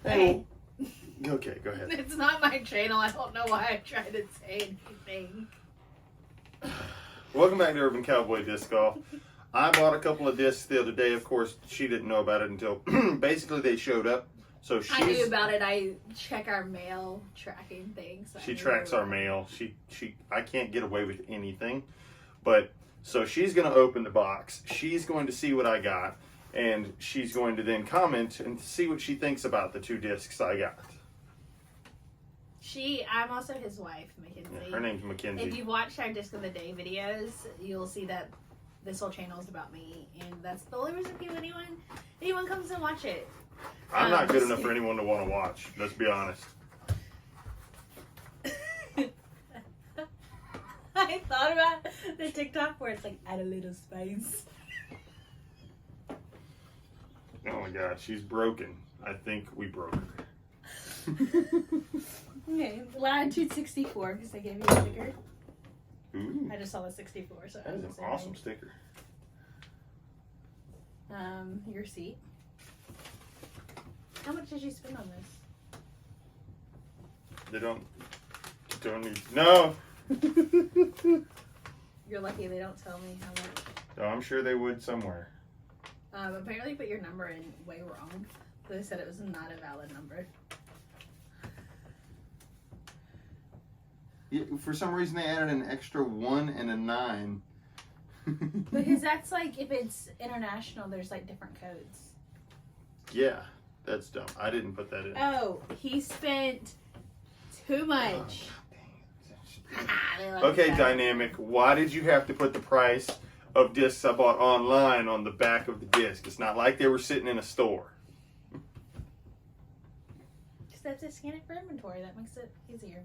Hey. Okay, go ahead. It's not my channel. I don't know why I tried to say anything. Welcome back to Urban Cowboy Disc Golf. I bought a couple of discs the other day. Of course, she didn't know about it until basically they showed up. So I knew about it. I check our mail tracking things. So she tracks our mail. I can't get away with anything. But so she's going to open the box. She's going to see what I got, and she's going to then comment and see what she thinks about the two discs I got. I'm also his wife, Mackenzie. Yeah, her name's Mackenzie. If you've watched our Disc of the Day videos, you'll see that this whole channel is about me, and that's the only reason anyone comes and watch it. I'm not good enough for anyone to want to watch. Let's be honest. I thought about the TikTok where it's like, add a little spice. Oh my God, she's broken. I think we broke her. Okay, Latitude 64 because I gave you a sticker. Ooh, I just saw the 64, so that is an awesome sticker. Your seat. How much did you spend on this? They don't need. No. You're lucky they don't tell me how much. Oh, I'm sure they would somewhere. Apparently, put your number in way wrong. They said it was not a valid number. Yeah, for some reason, they added an extra 1 and a 9. Because that's like if it's international, there's like different codes. Yeah, that's dumb. I didn't put that in. Oh, he spent too much. Okay, Dynamic, why did you have to put the price of discs I bought online on the back of the disc? It's not like they were sitting in a store. Just have to scan it for inventory. That makes it easier.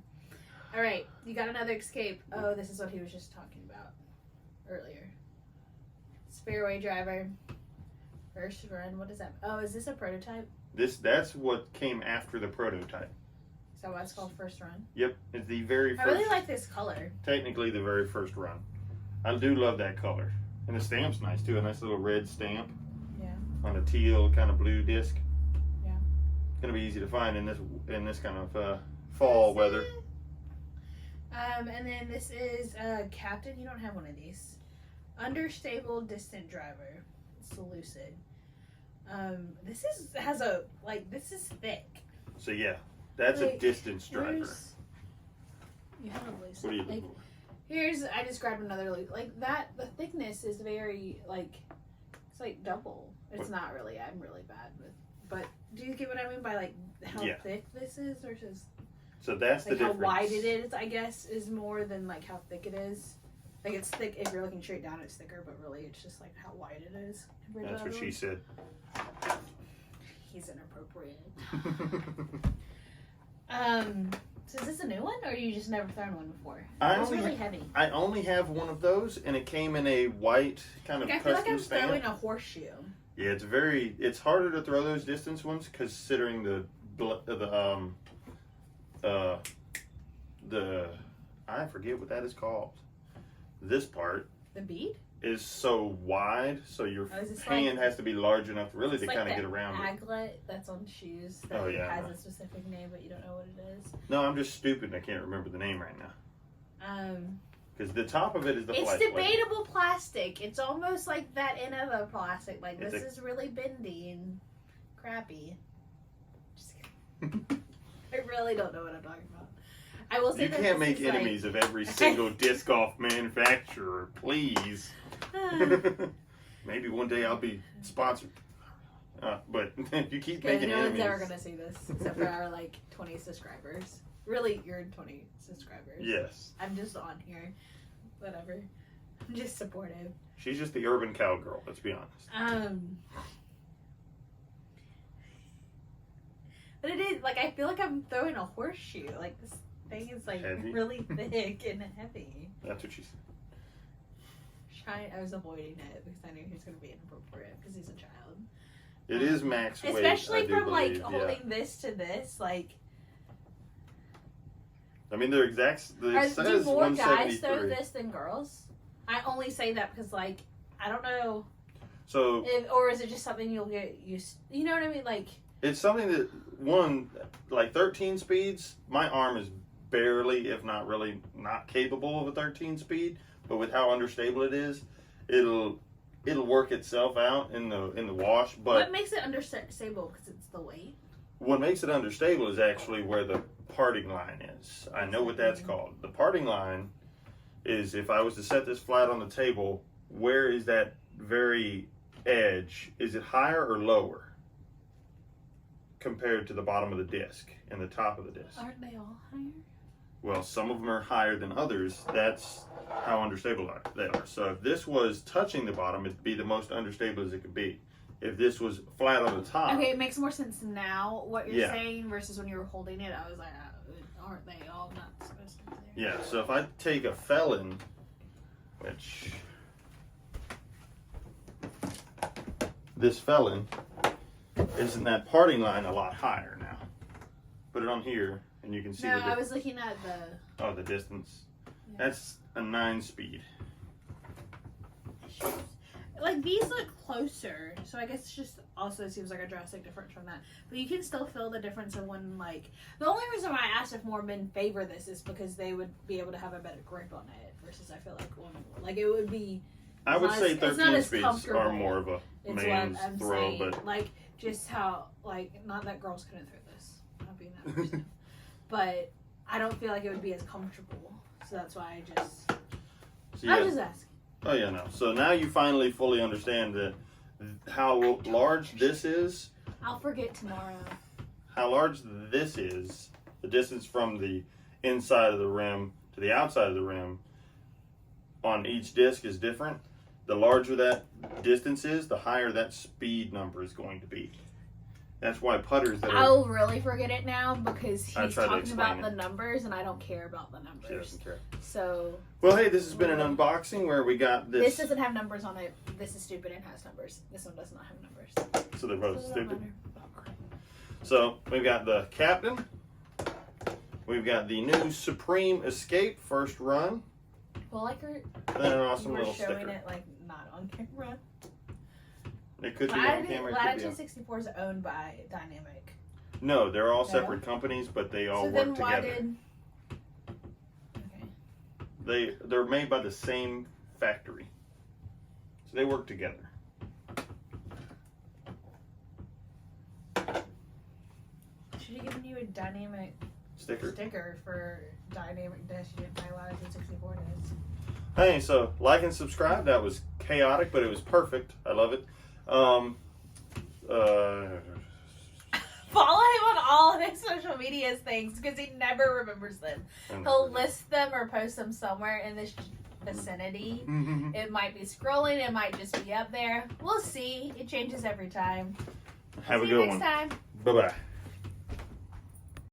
All right, you got another Escape. Oh, this is what he was just talking about earlier. Fairway driver. First run. What is that? Oh, is this a prototype? That's what came after the prototype. Is that why it's called first run? Yep, it's the very first. I really like this color. Technically, the very first run. I do love that color, and the stamp's nice too. A nice little red stamp. Yeah. On a teal kind of blue disc. Yeah. It's gonna be easy to find in this kind of fall weather. And then this is Captain. You don't have one of these. Understable distant driver. It's Lucid. This is thick. So yeah, that's a distance driver. You have a Lucid. What are you like, looking for? I just grabbed another like that. The thickness is very it's like double. It's not really. I'm really bad with. But do you get what I mean by like how thick this is versus? So that's like the how difference. wide it is, I guess, is more than like how thick it is. Like it's thick if you're looking straight down, it's thicker, but really it's just like how wide it is. That's what she said. He's inappropriate. So is this a new one, or you just never thrown one before? It's really heavy. I only have one of those, and it came in a white kind of I feel like custom I'm stamp. throwing a horseshoe. Yeah, it's harder to throw those distance ones considering the I forget what that is called. This part. The bead? Is so wide, so your hand has to be large enough really to kind of get around it. Aglet that's on shoes that has a specific name, but you don't know what it is. No, I'm just stupid and I can't remember the name right now. Because the top of it is the It's flat debatable plastic. It's almost like that Innova plastic. Like, this is really bendy and crappy. Just kidding. I really don't know what I'm talking about. I will say you can't make enemies of every single disc golf manufacturer, please. Maybe one day I'll be sponsored. But if you keep making no enemies... one's ever going to see this except for our, 20 subscribers. Really, you're 20 subscribers. Yes. I'm just on here. Whatever. I'm just supportive. She's just the urban cowgirl, let's be honest. But it is, I feel like I'm throwing a horseshoe. Like, this thing is, heavy? really thick and heavy. That's what she said. I was avoiding it because I knew he was going to be inappropriate because he's a child. It is max weight, especially from believe, holding this to this, I mean, they're exact. Do more guys throw this than girls? I only say that because, I don't know. So, or is it just something you'll get used? You know what I mean? it's something that like 13 speeds. My arm is barely, if not really, not capable of a 13 speed. But with how understable it is, it'll work itself out in the wash. But what makes it understable? Because it's the weight. What makes it understable is actually where the parting line is. I know what that's called. The parting line is, if I was to set this flat on the table, where is that very edge? Is it higher or lower compared to the bottom of the disc and the top of the disc? Aren't they all higher? Well, some of them are higher than others. That's how unstable they are. So if this was touching the bottom, it'd be the most unstable as it could be. If this was flat on the top. Okay, it makes more sense now what you're saying versus when you were holding it. I was like, aren't they all not supposed to be there? Yeah, so if I take a Felon, which this Felon, isn't that parting line a lot higher now? Put it on here and you can see no, I was looking at the... Oh, the distance. Yeah. That's a 9-speed. Like, these look closer, so I guess it just also seems like a drastic difference from that. But you can still feel the difference of when, like... The only reason why I asked if more men favor this is because they would be able to have a better grip on it, versus I feel like women would. Like, it would be... I would say 13 speeds are comfortable. more of a It's man's what I'm throw, saying. but... Like, just how, like, not that girls couldn't throw this. Not being that person. But I don't feel like it would be as comfortable. So that's why I just... So I was just asking. Oh yeah, no. So now you finally fully understand that how large this is. I'll forget tomorrow. How large this is, the distance from the inside of the rim to the outside of the rim on each disc is different. The larger that distance is, the higher that speed number is going to be. That's why putters that I'll really forget it now because I he's tried to talking about explain the numbers and I don't care about the she numbers. doesn't care. So Well, hey, this has been an unboxing where we got this this. doesn't have numbers on it. This is stupid and has numbers. This one does not have numbers. So they're both So it don't stupid. matter. So we've got the Captain. We've got the new Supreme Escape first run. Well, like her, Then an awesome you were little showing sticker. it like not on camera. It could be on camera. It could be Latitude on. 64 is owned by Dynamic. No, they're all No? separate companies, but they all So work then why together. did? Okay. They're made by the same factory, so they work together. Should have given you a Dynamic Sticker. for Dynamic Dash. You didn't buy Latitude 64 days. Hey, so like and subscribe. That was chaotic, but it was perfect. I love it. Follow him on all of his social media things because he never remembers them. He'll list them or post them somewhere in this vicinity. It might be scrolling, it might just be up there. We'll see. It changes every time. Have See a you good next one. time. Bye bye.